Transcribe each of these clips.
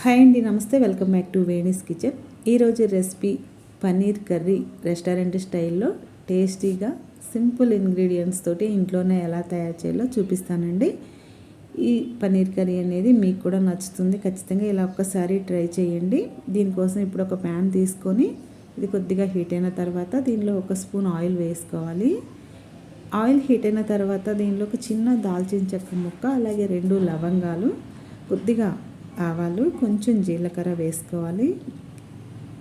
Hi అండి, నమస్తే. Welcome back to Veni's kitchen. ఈరోజు రెసిపీ పన్నీర్ కర్రీ రెస్టారెంట్ స్టైల్లో టేస్టీగా సింపుల్ ఇంగ్రీడియంట్స్ తోటి ఇంట్లోనే ఎలా తయారు చేయాలో చూపిస్తానండి. ఈ పన్నీర్ కర్రీ అనేది మీకు కూడా నచ్చుతుంది. ఖచ్చితంగా ఇలా ఒక్కసారి ట్రై చేయండి. దీనికోసం ఇప్పుడు ఒక ప్యాన్ తీసుకొని ఇది కొద్దిగా హీట్ అయిన తర్వాత దీనిలో ఒక స్పూన్ ఆయిల్ వేసుకోవాలి. ఆయిల్ హీట్ అయిన తర్వాత దీనిలో ఒక చిన్న దాల్చిన చెక్క ముక్క, అలాగే 2 లవంగాలు, కొద్దిగా ఆవాలు, కొంచెం జీలకర్ర వేసుకోవాలి.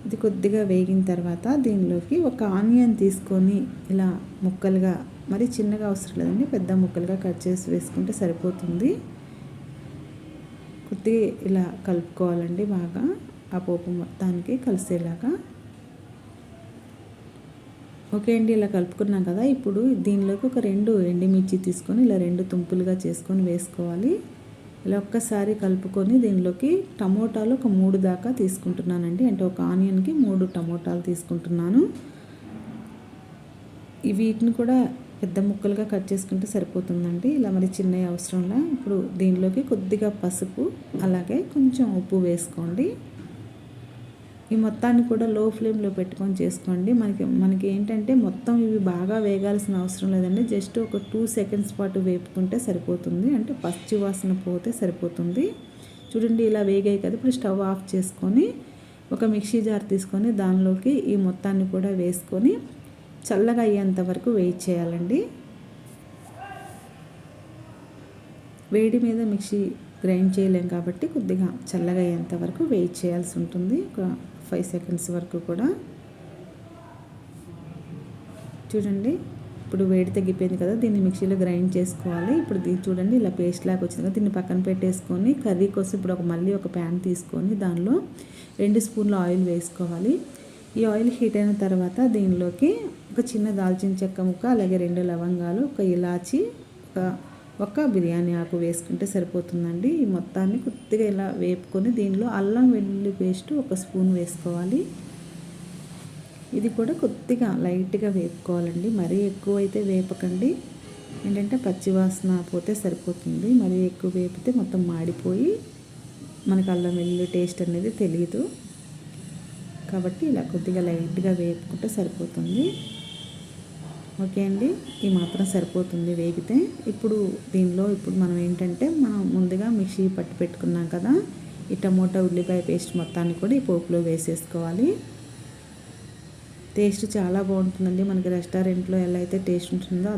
ఇది కొద్దిగా వేగిన తర్వాత దీనిలోకి ఒక ఆనియన్ తీసుకొని ఇలా ముక్కలుగా, మరి చిన్నగా అవసరం లేదండి, పెద్ద ముక్కలుగా కట్ చేసి వేసుకుంటే సరిపోతుంది. కొద్దిగా ఇలా కలుపుకోవాలండి, బాగా ఆ పోపు మొత్తానికి కలిసేలాగా. ఓకే అండి, ఇలా కలుపుకున్నాం కదా. ఇప్పుడు దీనిలోకి ఒక 2 ఎండుమిర్చి తీసుకొని ఇలా 2 తుంపులుగా చేసుకొని వేసుకోవాలి. ఇలా ఒక్కసారి కలుపుకొని దీనిలోకి టమోటాలు ఒక 3 దాకా తీసుకుంటున్నానండి. అంటే ఒక ఆనియన్కి 3 టమోటాలు తీసుకుంటున్నాను. వీటిని కూడా పెద్ద ముక్కలుగా కట్ చేసుకుంటే సరిపోతుందండి. ఇలా మరి చిన్నవి అవసరంలా. ఇప్పుడు దీనిలోకి కొద్దిగా పసుపు, అలాగే కొంచెం ఉప్పు వేసుకోండి. ఈ మొత్తాన్ని కూడా లో ఫ్లేమ్లో పెట్టుకొని చేసుకోండి. మనకి ఏంటంటే మొత్తం ఇవి బాగా వేగాల్సిన అవసరం లేదండి. జస్ట్ ఒక 2 సెకండ్స్ పాటు వేపుకుంటే సరిపోతుంది. అంటే పచ్చి వాసన పోతే సరిపోతుంది. చూడండి, ఇలా వేగాయి కదా. ఇప్పుడు స్టవ్ ఆఫ్ చేసుకొని ఒక మిక్సీ జార్ తీసుకొని దానిలోకి ఈ మొత్తాన్ని కూడా వేసుకొని చల్లగా అయ్యేంత వరకు వెయిట్ చేయాలండి. వేడి మీద మిక్సీ గ్రైండ్ చేయలేం కాబట్టి కొద్దిగా చల్లగా అయ్యేంత వరకు వెయిట్ చేయాల్సి ఉంటుంది. ఒక 5 సెకండ్స్ వరకు కూడా. చూడండి, ఇప్పుడు వేడి తగ్గిపోయింది కదా. దీన్ని మిక్సీలో గ్రైండ్ చేసుకోవాలి. ఇప్పుడు దీన్ని చూడండి, ఇలా పేస్ట్ లాగా వచ్చింది కదా. దీన్ని పక్కన పెట్టేసుకొని కర్రీ కోసం ఇప్పుడు మళ్ళీ ఒక ప్యాన్ తీసుకొని దానిలో 2 స్పూన్ల ఆయిల్ వేసుకోవాలి. ఈ ఆయిల్ హీట్ అయిన తర్వాత దీనిలోకి ఒక చిన్న దాల్చిన చెక్క ముక్క, అలాగే 2 లవంగాలు, ఒక ఇలాచి, ఒక బిర్యానీ ఆకు వేసుకుంటే సరిపోతుందండి. ఈ మొత్తాన్ని కొద్దిగా ఇలా వేపుకొని దీనిలో అల్లం వెల్లుల్లి పేస్ట్ 1 స్పూన్ వేసుకోవాలి. ఇది కూడా కొద్దిగా లైట్గా వేపుకోవాలండి. మరీ ఎక్కువ అయితే వేపకండి. ఏంటంటే పచ్చివాసన పోతే సరిపోతుంది. మరీ ఎక్కువ వేపితే మొత్తం మాడిపోయి మనకు అల్లం వెల్లుల్లి టేస్ట్ అనేది తెలియదు. కాబట్టి ఇలా కొద్దిగా లైట్గా వేపుకుంటే సరిపోతుంది. ఓకే అండి, ఈ మాత్రం సరిపోతుంది వేగితే. ఇప్పుడు దీనిలో మనం ఏంటంటే మనం ముందుగా మిక్సీ పట్టి పెట్టుకున్నాం కదా, ఈ టమోటా ఉల్లిపాయ పేస్ట్ మొత్తాన్ని కూడా ఈ పోపులో వేసేసుకోవాలి. టేస్ట్ చాలా బాగుంటుందండి. మనకి రెస్టారెంట్లో ఎలా అయితే టేస్ట్ ఉంటుందో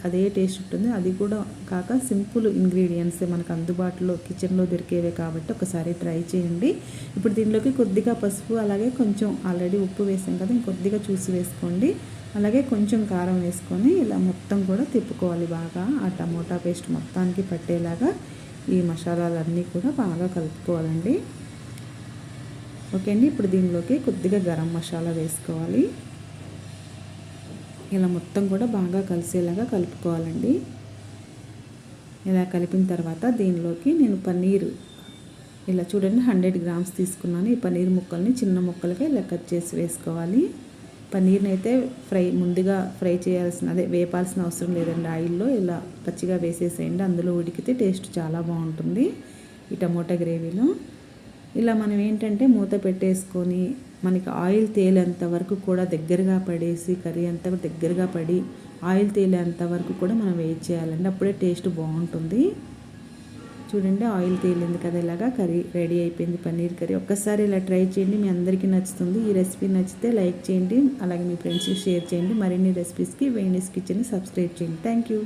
అదే టేస్ట్ ఉంటుంది. అది కూడా కాక సింపుల్ ఇంగ్రీడియంట్స్ మనకు అందుబాటులో కిచెన్లో దొరికేవే కాబట్టి ఒకసారి ట్రై చేయండి. ఇప్పుడు దీనిలోకి కొద్దిగా పసుపు, అలాగే కొంచెం ఆల్రెడీ ఉప్పు వేసాం కదా, ఇంకొద్దిగా చూసి వేసుకోండి. అలాగే కొంచెం కారం వేసుకొని ఇలా మొత్తం కూడా తిప్పుకోవాలి. బాగా ఆ టమోటా పేస్ట్ మొత్తానికి పట్టేలాగా ఈ మసాలాలన్నీ కూడా బాగా కలుపుకోవాలండి. ఓకే అండి, ఇప్పుడు దీనిలోకి కొద్దిగా గరం మసాలా వేసుకోవాలి. ఇలా మొత్తం కూడా బాగా కలిసేలాగా కలుపుకోవాలండి. ఇలా కలిపిన తర్వాత దీనిలోకి నేను పన్నీర్ ఇలా చూడండి 100 గ్రామ్స్ తీసుకున్నాను. ఈ పన్నీర్ ముక్కల్ని చిన్న ముక్కలుగా ఇలా కట్ చేసి వేసుకోవాలి. పన్నీర్ని అయితే ముందుగా ఫ్రై చేయాల్సిన, వేపాల్సిన అవసరం లేదండి. ఆయిల్లో ఇలా పచ్చిగా వేసేసేయండి. అందులో ఉడికితే టేస్ట్ చాలా బాగుంటుంది ఈ టమోటా గ్రేవీలో. ఇలా మనం ఏంటంటే మూత పెట్టేసుకొని మనకి ఆయిల్ తేలేంత వరకు కూడా దగ్గరగా పడేసి, కర్రీ అంతా దగ్గరగా పడి ఆయిల్ తేలేంత వరకు కూడా మనం వెయిట్ చేయాలండి. అప్పుడే టేస్ట్ బాగుంటుంది. చూడండి, ఆయిల్ తేలింది కదా. ఇలాగా కర్రీ రెడీ అయిపోయింది, పన్నీర్ కర్రీ. ఒక్కసారి ఇలా ట్రై చేయండి, మీ అందరికీ నచ్చుతుంది. ఈ రెసిపీ నచ్చితే లైక్ చేయండి, అలాగే మీ ఫ్రెండ్స్కి షేర్ చేయండి. మరిన్ని రెసిపీస్కి వేణీస్ కిచెన్ని సబ్స్క్రైబ్ చేయండి. Thank you.